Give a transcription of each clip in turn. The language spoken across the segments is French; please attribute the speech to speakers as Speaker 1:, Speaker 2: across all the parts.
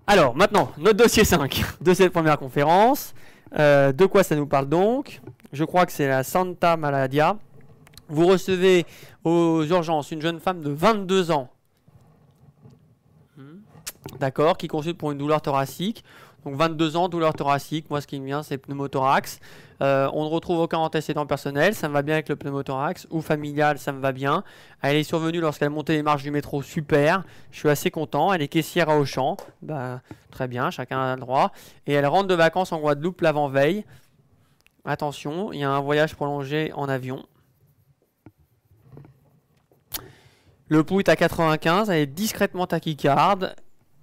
Speaker 1: Alors, maintenant, notre dossier 5 de cette première conférence. De quoi ça nous parle donc? Je crois que c'est la Santa Maladia. Vous recevez aux urgences une jeune femme de 22 ans, d'accord, qui consulte pour une douleur thoracique. Donc 22 ans, douleur thoracique, moi ce qui me vient c'est pneumothorax. On ne retrouve aucun antécédent personnel, ça me va bien avec le pneumothorax, ou familial, ça me va bien. Elle est survenue lorsqu'elle montait les marches du métro, super, je suis assez content. Elle est caissière à Auchan, bah, très bien, chacun a le droit. Et elle rentre de vacances en Guadeloupe l'avant-veille. Attention, il y a un voyage prolongé en avion. Le pouls est à 95, elle est discrètement tachycarde.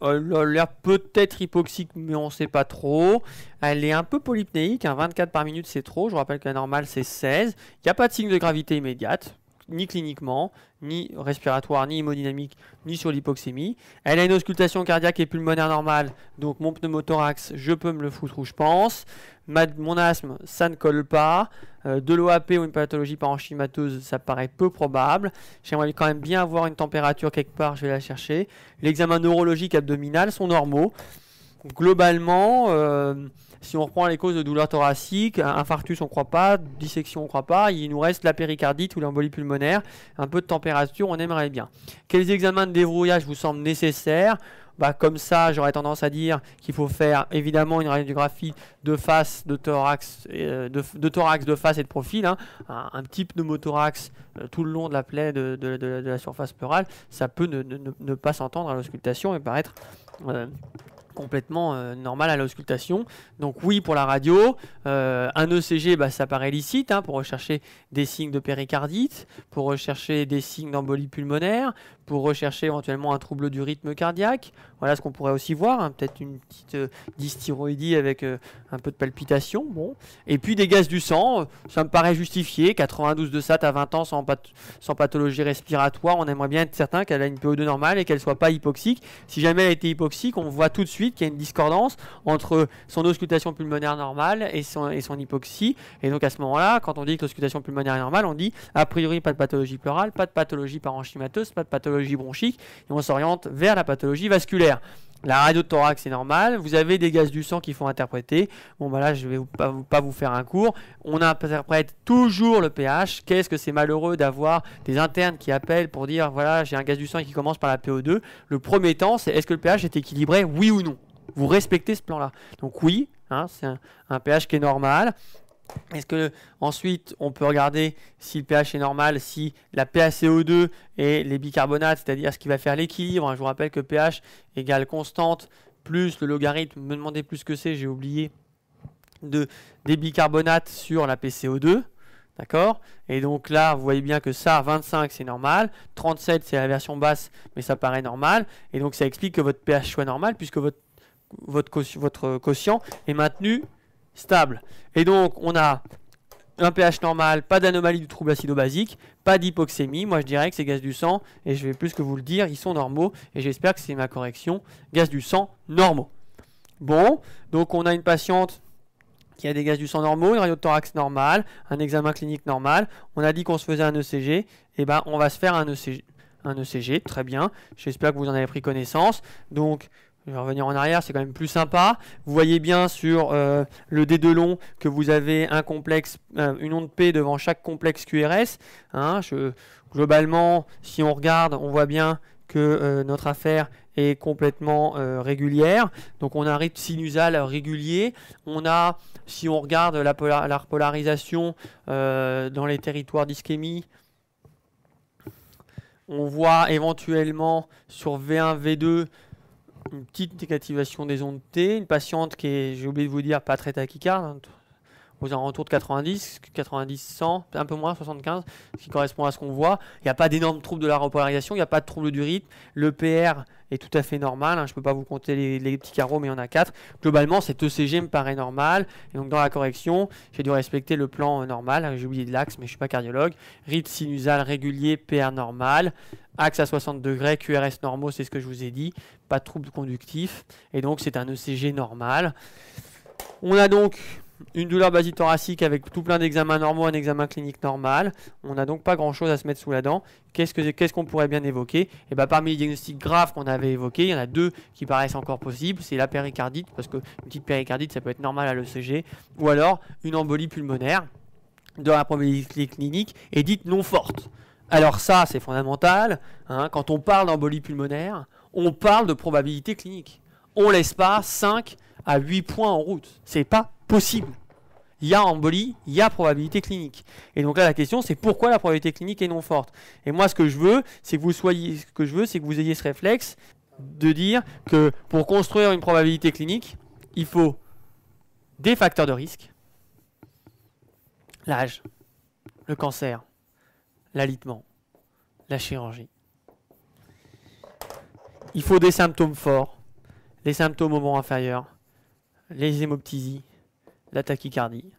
Speaker 1: Elle a l'air peut-être hypoxique, mais on ne sait pas trop. Elle est un peu polypnéique, 24 par minute c'est trop. Je vous rappelle que la normale c'est 16. Il n'y a pas de signe de gravité immédiate, ni cliniquement, ni respiratoire, ni hémodynamique, ni sur l'hypoxémie. Elle a une auscultation cardiaque et pulmonaire normale, donc mon pneumothorax, je peux me le foutre où je pense. Mon asthme, ça ne colle pas. De l'OAP ou une pathologie parenchymateuse, ça paraît peu probable. J'aimerais quand même bien avoir une température quelque part, je vais la chercher. L'examen neurologique abdominal sont normaux. Globalement, si on reprend les causes de douleur thoracique, infarctus on ne croit pas, dissection on ne croit pas, il nous reste la péricardite ou l'embolie pulmonaire, un peu de température, on aimerait bien. Quels examens de déverrouillage vous semblent nécessaires? Bah, comme ça, j'aurais tendance à dire qu'il faut faire évidemment une radiographie de face, de thorax, de face et de profil. Hein. Un petit pneumothorax tout le long de la plaie de la surface pleurale, ça peut ne pas s'entendre à l'auscultation et paraître complètement normal à l'auscultation. Donc oui pour la radio. Un ECG, bah, ça paraît licite hein, pour rechercher des signes de péricardite, pour rechercher des signes d'embolie pulmonaire, pour rechercher éventuellement un trouble du rythme cardiaque. Voilà ce qu'on pourrait aussi voir, hein, peut-être une petite dysthyroïdie avec un peu de palpitation. Bon. Et puis des gaz du sang, ça me paraît justifié. 92 de SAT à 20 ans sans pathologie respiratoire. On aimerait bien être certain qu'elle a une PO2 normale et qu'elle ne soit pas hypoxique. Si jamais elle a été hypoxique, on voit tout de suite qu'il y a une discordance entre son auscultation pulmonaire normale et son hypoxie. Et donc à ce moment-là, quand on dit que l'auscultation pulmonaire est normale, on dit a priori pas de pathologie pleurale, pas de pathologie parenchymateuse, pas de pathologie bronchique, et on s'oriente vers la pathologie vasculaire. La radio de thorax est normale, vous avez des gaz du sang qu'il faut interpréter. Bon bah là je vais pas vous faire un cours. On interprète toujours le pH. Qu'est-ce que c'est malheureux d'avoir des internes qui appellent pour dire voilà j'ai un gaz du sang qui commence par la PO2. Le premier temps c'est est-ce que le pH est équilibré, oui ou non. Vous respectez ce plan-là. Donc oui, hein, c'est un pH qui est normal. Est-ce que ensuite on peut regarder si le pH est normal, si la PaCO2 et les bicarbonates, c'est-à-dire ce qui va faire l'équilibre, hein, je vous rappelle que pH égale constante plus le logarithme, me demandez plus ce que c'est, j'ai oublié, des bicarbonates sur la PCO2. D'accord? Et donc là, vous voyez bien que ça, 25, c'est normal. 37, c'est la version basse, mais ça paraît normal. Et donc ça explique que votre pH soit normal, puisque votre quotient est maintenu stable. Et donc, on a un pH normal, pas d'anomalie du trouble acido-basique, pas d'hypoxémie. Moi, je dirais que ces gaz du sang, et je vais plus que vous le dire, ils sont normaux. Et j'espère que c'est ma correction. Gaz du sang normaux. Bon, donc on a une patiente qui a des gaz du sang normaux, une radio de thorax normale, un examen clinique normal. On a dit qu'on se faisait un ECG. Et ben, on va se faire un ECG, très bien. J'espère que vous en avez pris connaissance. Donc, je vais revenir en arrière, c'est quand même plus sympa. Vous voyez bien sur le D2 long que vous avez un complexe, une onde P devant chaque complexe QRS. Hein, globalement, si on regarde, on voit bien que notre affaire est complètement régulière. Donc on a un rythme sinusal régulier. On a, si on regarde la repolarisation dans les territoires d'ischémie, on voit éventuellement sur V1, V2, une petite négativation des ondes T, une patiente qui est, j'ai oublié de vous dire, pas très tachycarde, hein, aux alentours de 90, 100, un peu moins, 75, ce qui correspond à ce qu'on voit. Il n'y a pas d'énormes troubles de la repolarisation, il n'y a pas de troubles du rythme. Le PR est tout à fait normal, hein, je ne peux pas vous compter les petits carreaux, mais il y en a 4. Globalement, cet ECG me paraît normal. Et donc dans la correction, j'ai dû respecter le plan normal. J'ai oublié de l'axe, mais je ne suis pas cardiologue. Rythme sinusal régulier, PR normal. Axe à 60 degrés, QRS normaux, c'est ce que je vous ai dit. Pas de trouble conductif. Et donc c'est un ECG normal. On a donc une douleur basithoracique avec tout plein d'examens normaux, un examen clinique normal. On n'a donc pas grand-chose à se mettre sous la dent. Qu'est-ce qu'on pourrait bien évoquer? Et ben, parmi les diagnostics graves qu'on avait évoqués, il y en a deux qui paraissent encore possibles. C'est la péricardite, parce qu'une petite péricardite, ça peut être normal à l'ECG, ou alors une embolie pulmonaire de la probabilité clinique est dite non forte. Alors ça, c'est fondamental. Hein, quand on parle d'embolie pulmonaire, on parle de probabilité clinique. On ne laisse pas 5 à 8 points en route. C'est pas possible. Il y a embolie, il y a probabilité clinique. Et donc là, la question, c'est pourquoi la probabilité clinique est non forte. Et moi, ce que je veux, c'est que vous ayez ce réflexe de dire que pour construire une probabilité clinique, il faut des facteurs de risque, l'âge, le cancer, l'alitement, la chirurgie. Il faut des symptômes forts, les symptômes au membre inférieur, les hémoptysies, la tachycardie.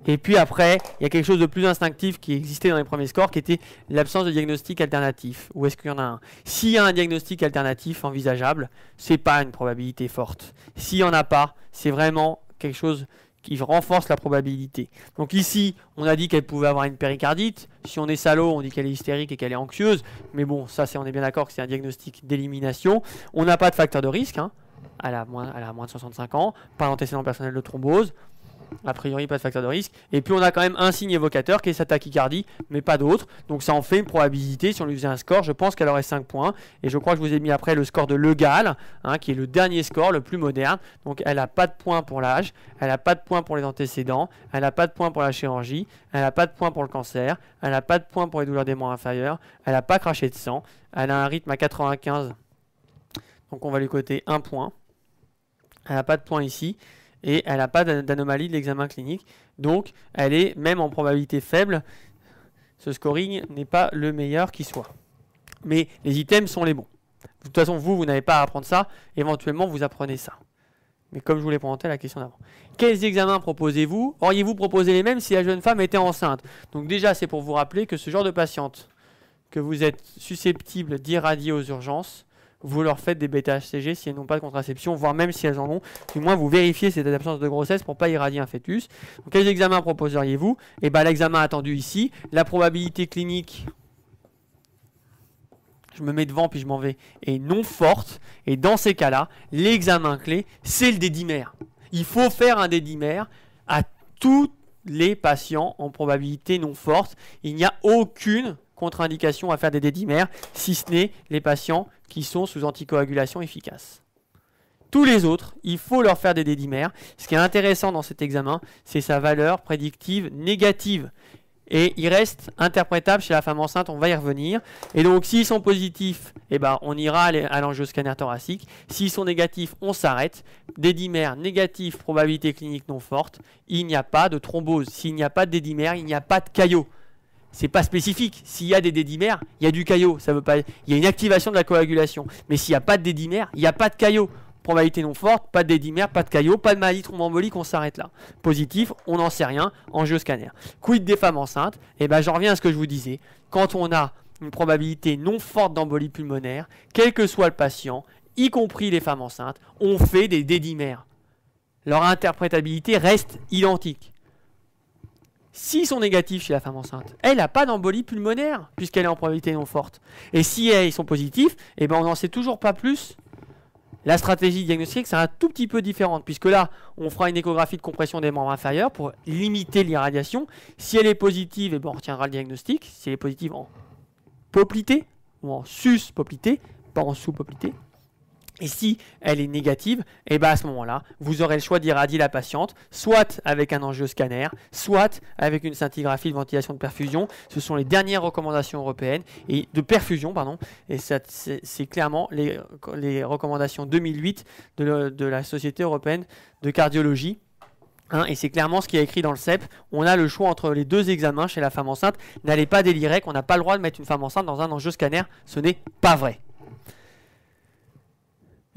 Speaker 1: Et puis après, il y a quelque chose de plus instinctif qui existait dans les premiers scores, qui était l'absence de diagnostic alternatif. Où est-ce qu'il y en a un? S'il y a un diagnostic alternatif envisageable, c'est pas une probabilité forte. S'il n'y en a pas, c'est vraiment quelque chose qui renforce la probabilité. Donc ici, on a dit qu'elle pouvait avoir une péricardite. Si on est salaud, on dit qu'elle est hystérique et qu'elle est anxieuse. Mais bon, ça, on est bien d'accord que c'est un diagnostic d'élimination. On n'a pas de facteur de risque. Hein. Elle a moins de 65 ans. Pas d'antécédent personnel de thrombose. A priori, pas de facteur de risque. Et puis, on a quand même un signe évocateur qui est sa tachycardie, mais pas d'autre. Donc, ça en fait une probabilité. Si on lui faisait un score, je pense qu'elle aurait 5 points. Et je crois que je vous ai mis après le score de Le Gall, hein, qui est le dernier score, le plus moderne. Donc, elle n'a pas de points pour l'âge. Elle n'a pas de points pour les antécédents. Elle n'a pas de points pour la chirurgie. Elle n'a pas de points pour le cancer. Elle n'a pas de points pour les douleurs des membres inférieurs. Elle n'a pas craché de sang. Elle a un rythme à 95. Donc, on va lui coter 1 point. Elle n'a pas de points ici. Et elle n'a pas d'anomalie de l'examen clinique. Donc, elle est même en probabilité faible. Ce scoring n'est pas le meilleur qui soit. Mais les items sont les bons. De toute façon, vous n'avez pas à apprendre ça. Éventuellement, vous apprenez ça. Mais comme je vous l'ai présenté à la question d'avant. Quels examens proposez-vous? Auriez-vous proposé les mêmes si la jeune femme était enceinte? Donc déjà, c'est pour vous rappeler que ce genre de patiente que vous êtes susceptible d'irradier aux urgences, vous leur faites des bêta-HCG si elles n'ont pas de contraception, voire même si elles en ont. Du moins, vous vérifiez cette absence de grossesse pour ne pas irradier un fœtus. Donc, quels examens proposeriez-vous? Et bien, l'examen attendu ici, la probabilité clinique, je me mets devant puis je m'en vais, est non forte. Et dans ces cas-là, l'examen clé, c'est le dédimère. Il faut faire un dédimère à tous les patients en probabilité non forte. Il n'y a aucune contre-indication à faire des dédimères, si ce n'est les patients qui sont sous anticoagulation efficace. Tous les autres, il faut leur faire des dédimères. Ce qui est intéressant dans cet examen, c'est sa valeur prédictive négative. Et il reste interprétable chez la femme enceinte, on va y revenir. Et donc, s'ils sont positifs, eh ben, on ira à l'angioscanner thoracique. S'ils sont négatifs, on s'arrête. Dédimère négatif, probabilité clinique non forte. Il n'y a pas de thrombose. S'il n'y a pas de dédimère, il n'y a pas de caillot. C'est pas spécifique. S'il y a des dédimères, il y a du caillot. Ça veut pas... Il y a une activation de la coagulation. Mais s'il n'y a pas de dédimère, il n'y a pas de caillot. Probabilité non forte, pas de dédimère, pas de caillot, pas de maladie thromboembolique, on s'arrête là. Positif, on n'en sait rien, angioscanner. Quid des femmes enceintes? Eh ben, j'en reviens à ce que je vous disais. Quand on a une probabilité non forte d'embolie pulmonaire, quel que soit le patient, y compris les femmes enceintes, on fait des dédimères. Leur interprétabilité reste identique. S'ils sont négatifs chez la femme enceinte, elle n'a pas d'embolie pulmonaire, puisqu'elle est en probabilité non forte. Et si ils sont positifs, eh ben on n'en sait toujours pas plus. La stratégie diagnostique sera un tout petit peu différente, puisque là, on fera une échographie de compression des membres inférieurs pour limiter l'irradiation. Si elle est positive, eh ben on retiendra le diagnostic. Si elle est positive en poplité, ou en sus-poplité, pas en sous-poplité. Et si elle est négative, et ben à ce moment-là, vous aurez le choix d'irradier la patiente, soit avec un angioscanner, soit avec une scintigraphie de ventilation de perfusion. Ce sont les dernières recommandations européennes, et de perfusion, pardon. Et c'est clairement les recommandations 2008 de la Société européenne de cardiologie. Hein, et c'est clairement ce qui est écrit dans le CEP. On a le choix entre les deux examens chez la femme enceinte. N'allez pas délirer qu'on n'a pas le droit de mettre une femme enceinte dans un angioscanner. Ce n'est pas vrai.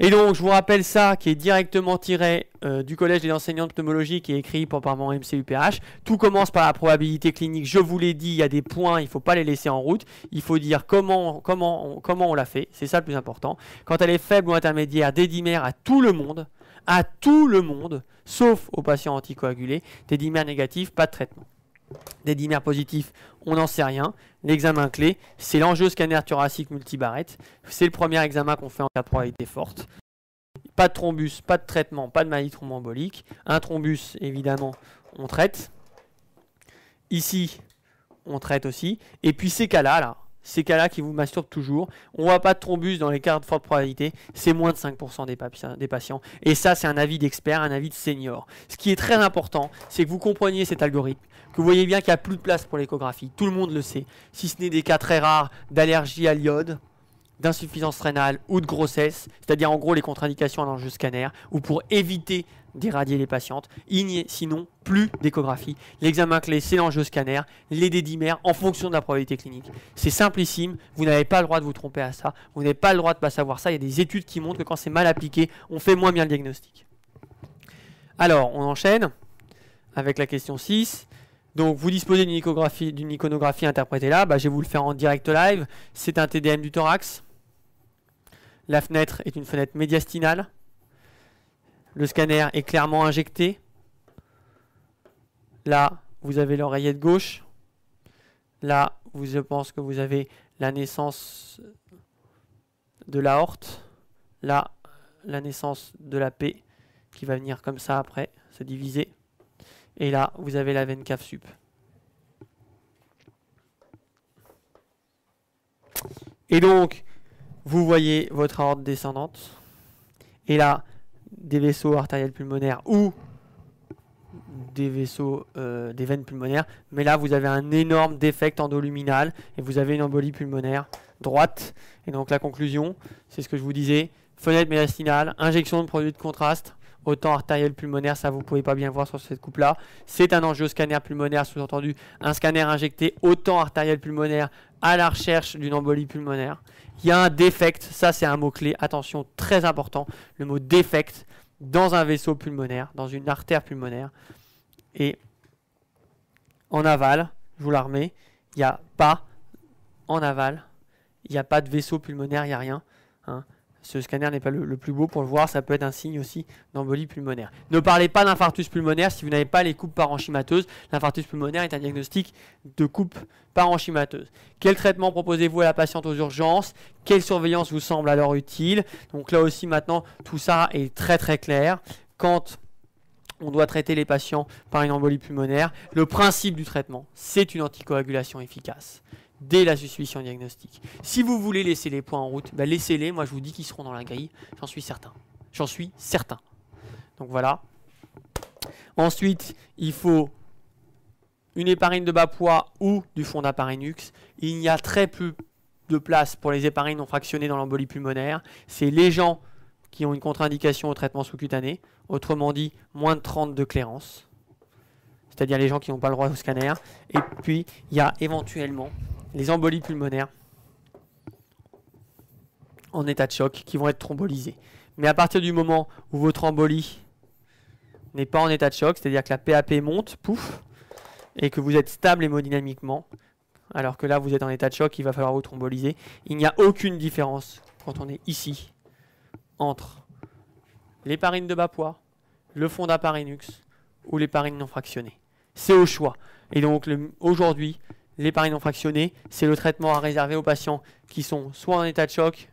Speaker 1: Et donc, je vous rappelle ça, qui est directement tiré du Collège des enseignants de pneumologie, qui est écrit par mon MCUPH. Tout commence par la probabilité clinique. Je vous l'ai dit, il y a des points, il ne faut pas les laisser en route. Il faut dire comment on l'a fait. C'est ça le plus important. Quand elle est faible ou intermédiaire, dédimère à tout le monde. à tout le monde, sauf aux patients anticoagulés. Des dimères négatifs, pas de traitement. Des dimères positifs, on n'en sait rien. L'examen clé, c'est l'angioscanner thoracique multibarrette. C'est le premier examen qu'on fait en cas de probabilité forte. Pas de thrombus, pas de traitement, pas de maladie thromboembolique. Un thrombus, évidemment, on traite. Ici, on traite aussi. Et puis ces cas-là, ces cas-là qui vous masturbent toujours, on ne voit pas de thrombus dans les cas de forte probabilité, c'est moins de 5% des patients. Et ça, c'est un avis d'expert, un avis de senior. Ce qui est très important, c'est que vous compreniez cet algorithme, que vous voyez bien qu'il n'y a plus de place pour l'échographie. Tout le monde le sait. Si ce n'est des cas très rares d'allergie à l'iode, d'insuffisance rénale ou de grossesse, c'est-à-dire en gros les contre-indications à l'angioscanner, ou pour éviter d'irradier les patientes, il n'y a sinon plus d'échographie. L'examen clé, c'est l'angioscanner, les dédimères en fonction de la probabilité clinique. C'est simplissime, vous n'avez pas le droit de vous tromper à ça, vous n'avez pas le droit de ne pas savoir ça, il y a des études qui montrent que quand c'est mal appliqué, on fait moins bien le diagnostic. Alors, on enchaîne avec la question 6. Donc vous disposez d'une iconographie interprétée là, je vais vous le faire en direct live. C'est un TDM du thorax. La fenêtre est une fenêtre médiastinale. Le scanner est clairement injecté. Là, vous avez l'oreillette gauche. Là, je pense que vous avez la naissance de l'aorte. Là, la naissance de la P qui va venir comme ça après, se diviser. Et là, vous avez la veine cave sup. Et donc, vous voyez votre aorte descendante. Et là, des vaisseaux artériels pulmonaires ou des vaisseaux, des veines pulmonaires. Mais là, vous avez un énorme défect endoluminal et vous avez une embolie pulmonaire droite. Et donc, la conclusion, c'est ce que je vous disais. Fenêtre médiastinale, injection de produits de contraste. Autant artériel pulmonaire, ça vous ne pouvez pas bien voir sur cette coupe-là. C'est un angioscanner pulmonaire, sous-entendu un scanner injecté autant artériel pulmonaire à la recherche d'une embolie pulmonaire. Il y a un défect, ça c'est un mot-clé, attention, très important, le mot défect dans un vaisseau pulmonaire, dans une artère pulmonaire. Et en aval, je vous la remets, il n'y a pas, en aval, il n'y a pas de vaisseau pulmonaire, il n'y a rien. Hein. Ce scanner n'est pas le plus beau pour le voir, ça peut être un signe aussi d'embolie pulmonaire. Ne parlez pas d'infarctus pulmonaire si vous n'avez pas les coupes parenchymateuses. L'infarctus pulmonaire est un diagnostic de coupe parenchymateuse. Quel traitement proposez-vous à la patiente aux urgences? Quelle surveillance vous semble alors utile? Donc là aussi maintenant, tout ça est très très clair. Quand on doit traiter les patients par une embolie pulmonaire, le principe du traitement, c'est une anticoagulation efficace. Dès la suspicion diagnostique. Si vous voulez laisser les points en route, laissez-les. Moi, je vous dis qu'ils seront dans la grille. J'en suis certain. J'en suis certain. Donc voilà. Ensuite, il faut une héparine de bas poids ou du fondaparinux. Il y a très peu de place pour les héparines non fractionnées dans l'embolie pulmonaire. C'est les gens qui ont une contre-indication au traitement sous-cutané. Autrement dit, moins de 30 de clairance. C'est-à-dire les gens qui n'ont pas le droit au scanner. Et puis, il y a éventuellement les embolies pulmonaires en état de choc qui vont être thrombolisées. Mais à partir du moment où votre embolie n'est pas en état de choc, c'est-à-dire que la PAP monte, pouf, et que vous êtes stable hémodynamiquement, alors que là vous êtes en état de choc, il va falloir vous thromboliser, il n'y a aucune différence quand on est ici entre l'héparine de bas poids, le fondaparinux ou l'héparine non fractionnée. C'est au choix. Et donc aujourd'hui, l'héparine non fractionnée, c'est le traitement à réserver aux patients qui sont soit en état de choc,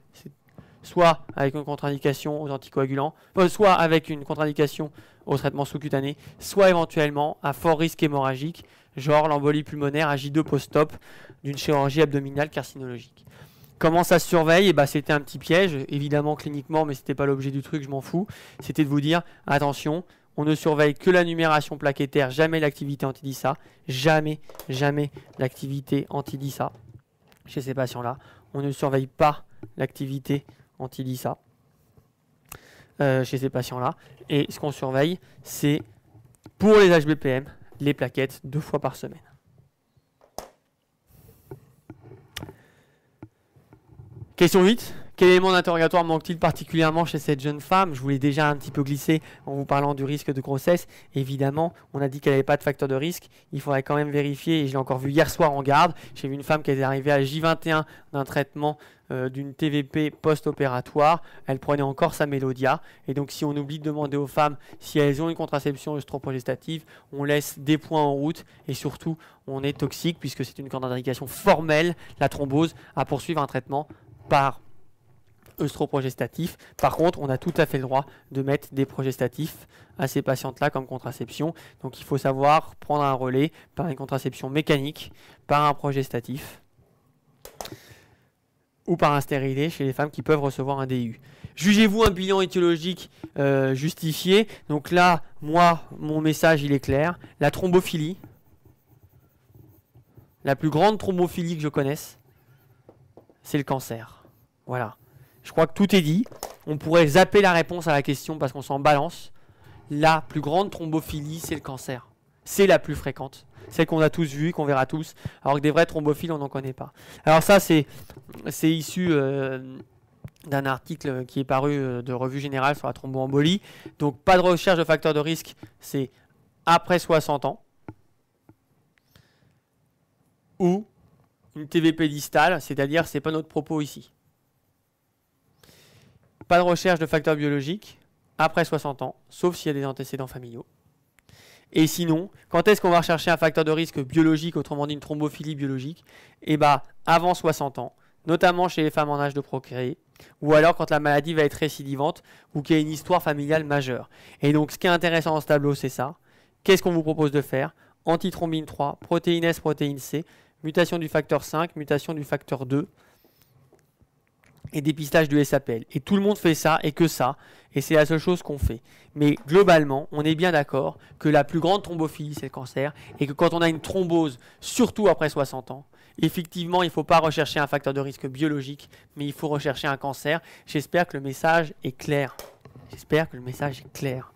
Speaker 1: soit avec une contre-indication aux anticoagulants, soit avec une contre-indication au traitement sous-cutané, soit éventuellement à fort risque hémorragique, genre l'embolie pulmonaire à J2 post-op d'une chirurgie abdominale carcinologique. Comment ça se surveille? C'était un petit piège, évidemment cliniquement, mais ce n'était pas l'objet du truc, je m'en fous. C'était de vous dire, attention, on ne surveille que la numération plaquettaire, jamais l'activité anti-DISA, jamais l'activité anti-DISA chez ces patients-là. On ne surveille pas l'activité anti-DISA chez ces patients-là. Et ce qu'on surveille, c'est pour les HBPM, les plaquettes 2 fois par semaine. Question 8. Quel élément d'interrogatoire manque-t-il particulièrement chez cette jeune femme? Je vous l'ai déjà un petit peu glissé en vous parlant du risque de grossesse. Évidemment, on a dit qu'elle n'avait pas de facteur de risque. Il faudrait quand même vérifier, et je l'ai encore vu hier soir en garde. J'ai vu une femme qui est arrivée à J21 d'un traitement d'une TVP post-opératoire, elle prenait encore sa Mélodia. Et donc si on oublie de demander aux femmes si elles ont une contraception œstroprogestative, on laisse des points en route et surtout on est toxique puisque c'est une contre-indication formelle, la thrombose, à poursuivre un traitement par œstroprogestatif. Par contre, on a tout à fait le droit de mettre des progestatifs à ces patientes-là comme contraception. Donc il faut savoir prendre un relais par une contraception mécanique, par un progestatif ou par un stérilet chez les femmes qui peuvent recevoir un DIU. Jugez-vous un bilan étiologique justifié. Donc là, moi, mon message, il est clair. La thrombophilie, la plus grande thrombophilie que je connaisse, c'est le cancer. Voilà. Je crois que tout est dit. On pourrait zapper la réponse à la question parce qu'on s'en balance. La plus grande thrombophilie, c'est le cancer. C'est la plus fréquente. Celle qu'on a tous vue, qu'on verra tous. Alors que des vrais thrombophiles, on n'en connaît pas. Alors ça, c'est issu d'un article qui est paru de Revue Générale sur la thromboembolie. Donc pas de recherche de facteurs de risque, c'est après 60 ans. Ou une TVP distale, c'est-à-dire c'est pas notre propos ici. Pas de recherche de facteurs biologiques après 60 ans, sauf s'il y a des antécédents familiaux. Et sinon, quand est-ce qu'on va rechercher un facteur de risque biologique, autrement dit une thrombophilie biologique? Eh bien, avant 60 ans, notamment chez les femmes en âge de procréer, ou alors quand la maladie va être récidivante ou qu'il y a une histoire familiale majeure. Et donc, ce qui est intéressant dans ce tableau, c'est ça. Qu'est-ce qu'on vous propose de faire? Antithrombine 3, protéine S, protéine C, mutation du facteur 5, mutation du facteur 2, et dépistage du SAPL. Et tout le monde fait ça et que ça. Et c'est la seule chose qu'on fait. Mais globalement, on est bien d'accord que la plus grande thrombophilie, c'est le cancer. Et que quand on a une thrombose, surtout après 60 ans, effectivement, il ne faut pas rechercher un facteur de risque biologique, mais il faut rechercher un cancer. J'espère que le message est clair. J'espère que le message est clair.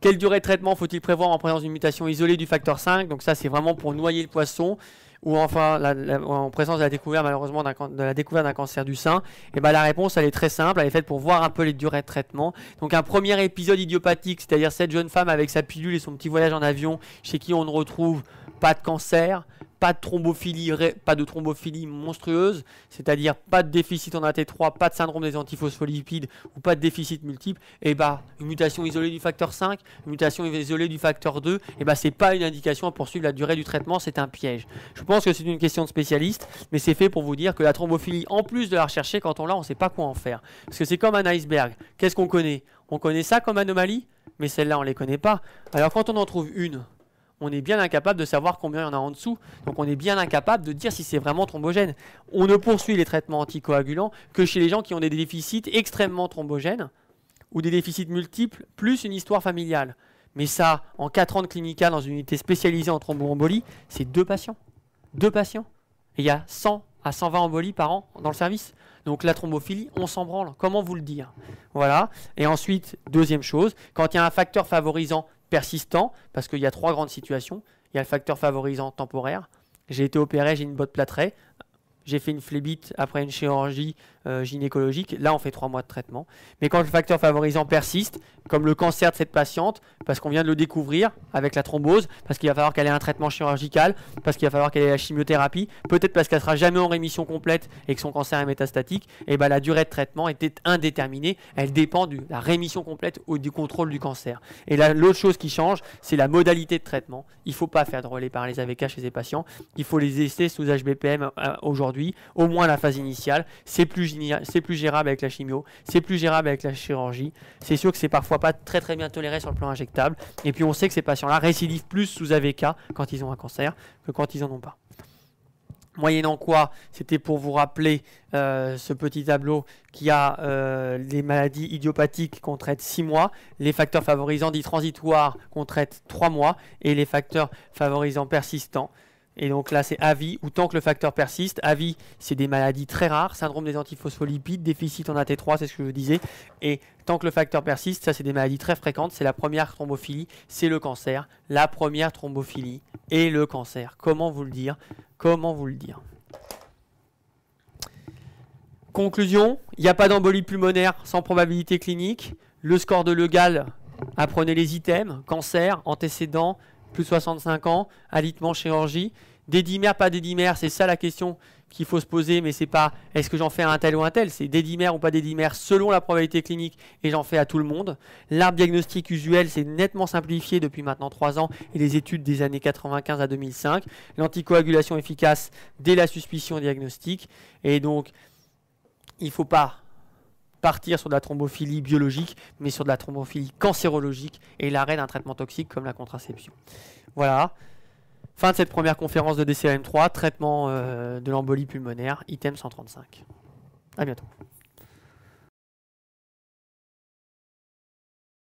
Speaker 1: Quelle durée de traitement faut-il prévoir en présence d'une mutation isolée du facteur 5? Donc ça, c'est vraiment pour noyer le poisson. Ou enfin en présence de la découverte malheureusement d'un cancer du sein, et ben la réponse elle est très simple, elle est faite pour voir un peu les durées de traitement. Donc un premier épisode idiopathique, c'est-à-dire cette jeune femme avec sa pilule et son petit voyage en avion, chez qui on ne retrouve pas de cancer, pas de thrombophilie monstrueuse, c'est-à-dire pas de déficit en AT3, pas de syndrome des antiphospholipides ou pas de déficit multiple, et bah une mutation isolée du facteur 5, une mutation isolée du facteur 2, et bah c'est pas une indication à poursuivre la durée du traitement, c'est un piège. Je pense que c'est une question de spécialiste, mais c'est fait pour vous dire que la thrombophilie, en plus de la rechercher, quand on l'a, on ne sait pas quoi en faire. Parce que c'est comme un iceberg. Qu'est-ce qu'on connaît? On connaît ça comme anomalie, mais celle-là on ne les connaît pas. Alors quand on en trouve une, on est bien incapable de savoir combien il y en a en dessous. Donc on est bien incapable de dire si c'est vraiment thrombogène. On ne poursuit les traitements anticoagulants que chez les gens qui ont des déficits extrêmement thrombogènes ou des déficits multiples plus une histoire familiale. Mais ça, en 4 ans de clinica dans une unité spécialisée en thromboembolie, c'est 2 patients. 2 patients. Et il y a 100 à 120 embolies par an dans le service. Donc la thrombophilie, on s'en branle. Comment vous le dire? Voilà. Et ensuite, deuxième chose, quand il y a un facteur favorisant persistant, parce qu'il y a 3 grandes situations. Il y a le facteur favorisant temporaire. J'ai été opéré, j'ai une botte plâtrée. J'ai fait une phlébite après une chirurgie gynécologique. Là, on fait 3 mois de traitement. Mais quand le facteur favorisant persiste, comme le cancer de cette patiente, parce qu'on vient de le découvrir avec la thrombose, parce qu'il va falloir qu'elle ait un traitement chirurgical, parce qu'il va falloir qu'elle ait la chimiothérapie, peut-être parce qu'elle ne sera jamais en rémission complète et que son cancer est métastatique, et ben la durée de traitement était indéterminée. Elle dépend de la rémission complète ou du contrôle du cancer. Et là, l'autre chose qui change, c'est la modalité de traitement. Il ne faut pas faire de relais par les AVK chez ces patients. Il faut les laisser sous HBPM aujourd'hui, au moins la phase initiale. C'est plus gérable avec la chimio, c'est plus gérable avec la chirurgie. C'est sûr que c'est parfois pas très très bien toléré sur le plan injectable. Et puis on sait que ces patients-là récidivent plus sous AVK quand ils ont un cancer que quand ils n'en ont pas. Moyennant quoi, c'était pour vous rappeler ce petit tableau qui a les maladies idiopathiques qu'on traite 6 mois, les facteurs favorisants dits transitoires qu'on traite 3 mois et les facteurs favorisants persistants. Et donc là, c'est à vie ou tant que le facteur persiste. À vie, c'est des maladies très rares, syndrome des antiphospholipides, déficit en AT3, c'est ce que je disais. Et tant que le facteur persiste, ça c'est des maladies très fréquentes. C'est la première thrombophilie, c'est le cancer. La première thrombophilie et le cancer. Comment vous le dire? Comment vous le dire? Conclusion, il n'y a pas d'embolie pulmonaire sans probabilité clinique. Le score de Le Gall, apprenez les items, cancer, antécédents, plus de 65 ans, alitement, chirurgie. Dédimère, pas dédimère, c'est ça la question qu'il faut se poser, mais c'est pas est-ce que j'en fais à un tel ou un tel, c'est dédimère ou pas dédimère selon la probabilité clinique et j'en fais à tout le monde. L'arbre diagnostique usuel, c'est nettement simplifié depuis maintenant 3 ans et les études des années 95 à 2005. L'anticoagulation efficace dès la suspicion diagnostique. Et donc, il ne faut pas partir sur de la thrombophilie biologique, mais sur de la thrombophilie cancérologique et l'arrêt d'un traitement toxique comme la contraception. Voilà. Fin de cette première conférence de DCAM3, traitement de l'embolie pulmonaire, item 135. À bientôt.